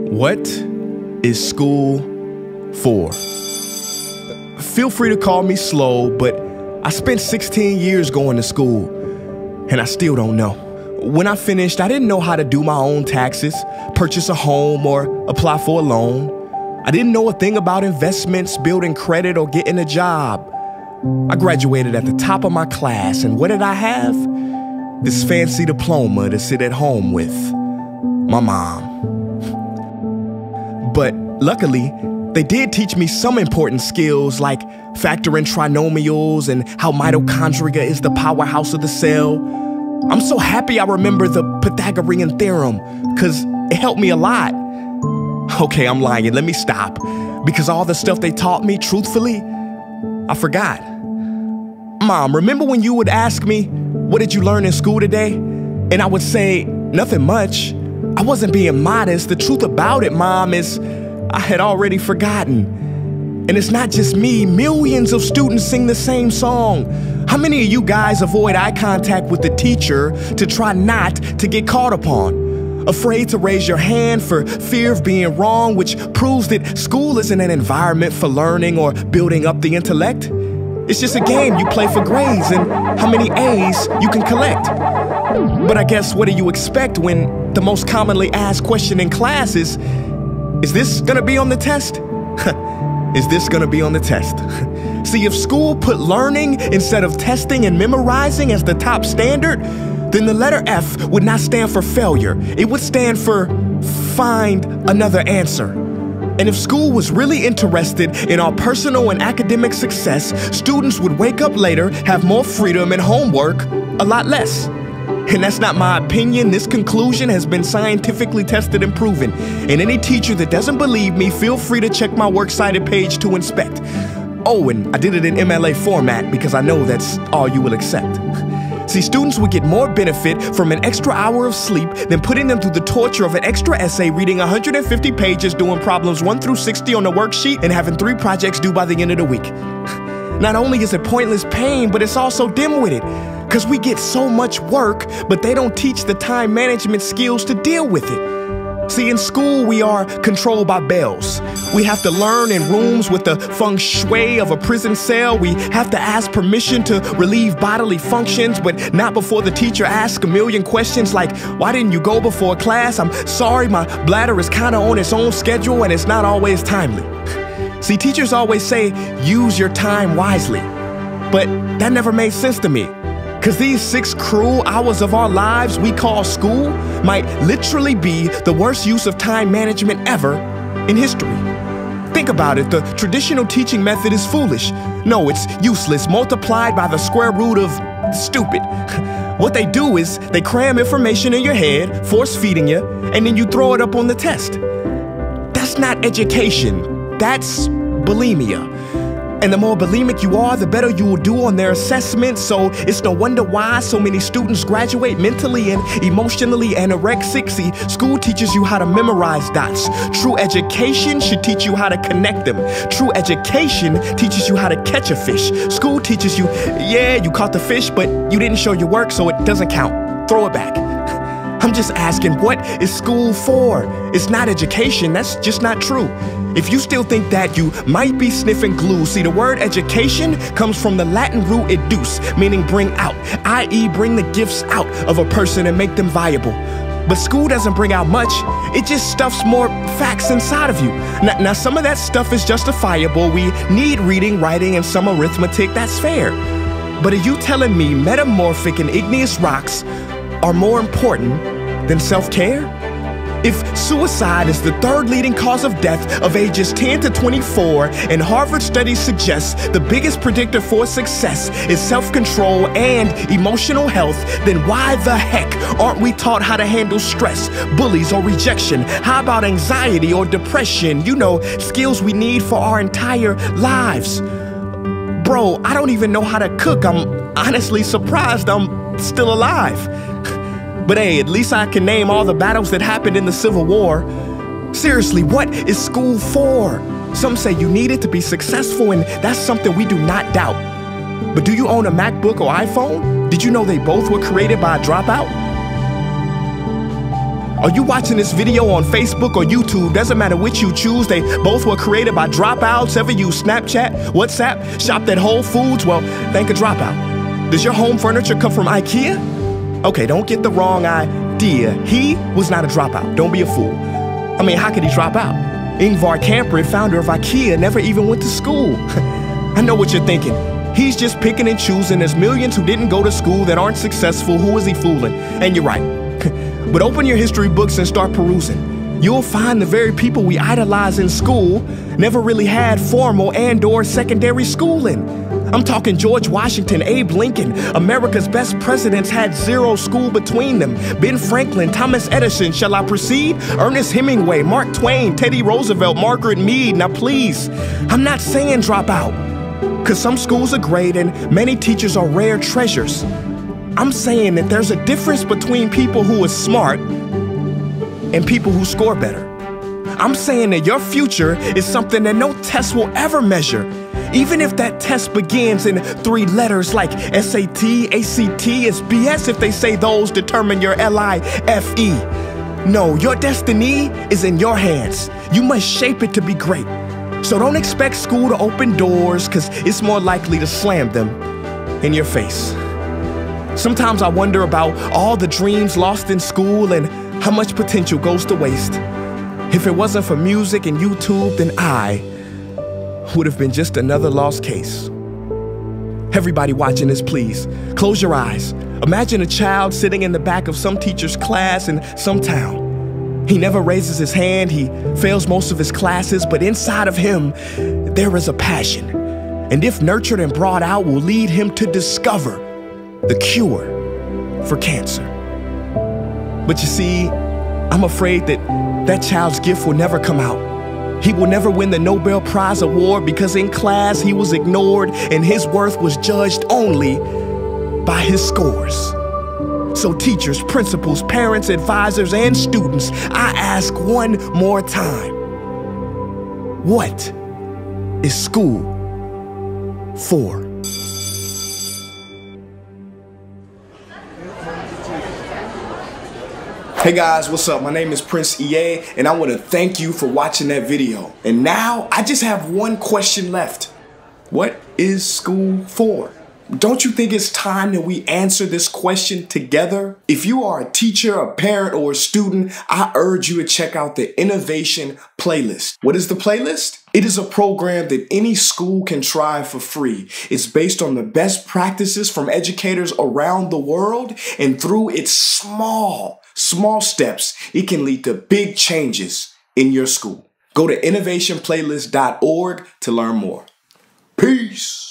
What is school for? Feel free to call me slow, but I spent 16 years going to school, and I still don't know. When I finished, I didn't know how to do my own taxes, purchase a home, or apply for a loan. I didn't know a thing about investments, building credit, or getting a job. I graduated at the top of my class, and what did I have? This fancy diploma to sit at home with my mom. But luckily, they did teach me some important skills like factoring trinomials and how mitochondria is the powerhouse of the cell. I'm so happy I remember the Pythagorean theorem, because it helped me a lot. Okay, I'm lying, let me stop. Because all the stuff they taught me, truthfully, I forgot. Mom, remember when you would ask me, what did you learn in school today? And I would say, nothing much. I wasn't being modest. The truth about it, Mom, is I had already forgotten. And it's not just me. Millions of students sing the same song. How many of you guys avoid eye contact with the teacher to try not to get caught upon? Afraid to raise your hand for fear of being wrong, which proves that school isn't an environment for learning or building up the intellect. It's just a game you play for grades and how many A's you can collect. But I guess what do you expect when the most commonly asked question in class is this gonna be on the test? Is this gonna be on the test? See, if school put learning instead of testing and memorizing as the top standard, then the letter F would not stand for failure. It would stand for find another answer. And if school was really interested in our personal and academic success, students would wake up later, have more freedom, and homework a lot less. And that's not my opinion. This conclusion has been scientifically tested and proven. And any teacher that doesn't believe me, feel free to check my works cited page to inspect. Oh, and I did it in MLA format because I know that's all you will accept. See, students would get more benefit from an extra hour of sleep than putting them through the torture of an extra essay, reading 150 pages, doing problems 1 through 60 on the worksheet, and having 3 projects due by the end of the week. Not only is it pointless pain, but it's also dim-witted, because we get so much work, but they don't teach the time management skills to deal with it. See, in school, we are controlled by bells. We have to learn in rooms with the feng shui of a prison cell. We have to ask permission to relieve bodily functions, but not before the teacher asks a million questions like, why didn't you go before class? I'm sorry, my bladder is kind of on its own schedule and it's not always timely. See, teachers always say, use your time wisely. But that never made sense to me. Because these 6 cruel hours of our lives we call school might literally be the worst use of time management ever in history. Think about it, the traditional teaching method is foolish. No, it's useless, multiplied by the square root of stupid. What they do is they cram information in your head, force feeding you, and then you throw it up on the test. That's not education, that's bulimia. And the more bulimic you are, the better you will do on their assessments. So it's no wonder why so many students graduate mentally and emotionally anorexic. See, school teaches you how to memorize dots. True education should teach you how to connect them. True education teaches you how to catch a fish. School teaches you, yeah, you caught the fish, but you didn't show your work, so it doesn't count. Throw it back. I'm just asking, what is school for? It's not education, that's just not true. If you still think that, you might be sniffing glue. See, the word education comes from the Latin root educe, meaning bring out, i.e. bring the gifts out of a person and make them viable. But school doesn't bring out much, it just stuffs more facts inside of you. Now some of that stuff is justifiable. We need reading, writing, and some arithmetic, that's fair. But are you telling me metamorphic and igneous rocks are more important than self-care? If suicide is the 3rd leading cause of death of ages 10 to 24, and Harvard studies suggest the biggest predictor for success is self-control and emotional health, then why the heck aren't we taught how to handle stress, bullies, or rejection? How about anxiety or depression? You know, skills we need for our entire lives. Bro, I don't even know how to cook. I'm honestly surprised I'm still alive. But hey, at least I can name all the battles that happened in the Civil War. Seriously, what is school for? Some say you need it to be successful, and that's something we do not doubt. But do you own a MacBook or iPhone? Did you know they both were created by a dropout? Are you watching this video on Facebook or YouTube? Doesn't matter which you choose. They both were created by dropouts. Ever use Snapchat, WhatsApp, shopped at Whole Foods? Well, thank a dropout. Does your home furniture come from IKEA? Okay, don't get the wrong idea. He was not a dropout. Don't be a fool. I mean, how could he drop out? Ingvar Kamprad, founder of IKEA, never even went to school. I know what you're thinking. He's just picking and choosing. There's millions who didn't go to school that aren't successful. Who is he fooling? And you're right. But open your history books and start perusing. You'll find the very people we idolize in school never really had formal and/or secondary schooling. I'm talking George Washington, Abe Lincoln. America's best presidents had zero school between them. Ben Franklin, Thomas Edison, shall I proceed? Ernest Hemingway, Mark Twain, Teddy Roosevelt, Margaret Mead. Now please, I'm not saying drop out, because some schools are great and many teachers are rare treasures. I'm saying that there's a difference between people who are smart and people who score better. I'm saying that your future is something that no test will ever measure. Even if that test begins in 3 letters like SAT, ACT, it's BS if they say those determine your LIFE. No, your destiny is in your hands. You must shape it to be great. So don't expect school to open doors, because it's more likely to slam them in your face. Sometimes I wonder about all the dreams lost in school and how much potential goes to waste. If it wasn't for music and YouTube, then I would have been just another lost case. Everybody watching this, please, close your eyes. Imagine a child sitting in the back of some teacher's class in some town. He never raises his hand, he fails most of his classes, but inside of him, there is a passion. And if nurtured and brought out, will lead him to discover the cure for cancer. But you see, I'm afraid that that child's gift will never come out. He will never win the Nobel Prize award because in class he was ignored and his worth was judged only by his scores. So teachers, principals, parents, advisors, and students, I ask one more time, what is school for? Hey guys, what's up? My name is Prince EA, and I want to thank you for watching that video. And now I just have one question left. What is school for? Don't you think it's time that we answer this question together? If you are a teacher, a parent, or a student, I urge you to check out the Innovation Playlist. What is the playlist? It is a program that any school can try for free. It's based on the best practices from educators around the world, and through its small steps, it can lead to big changes in your school. Go to innovationplaylist.org to learn more. Peace.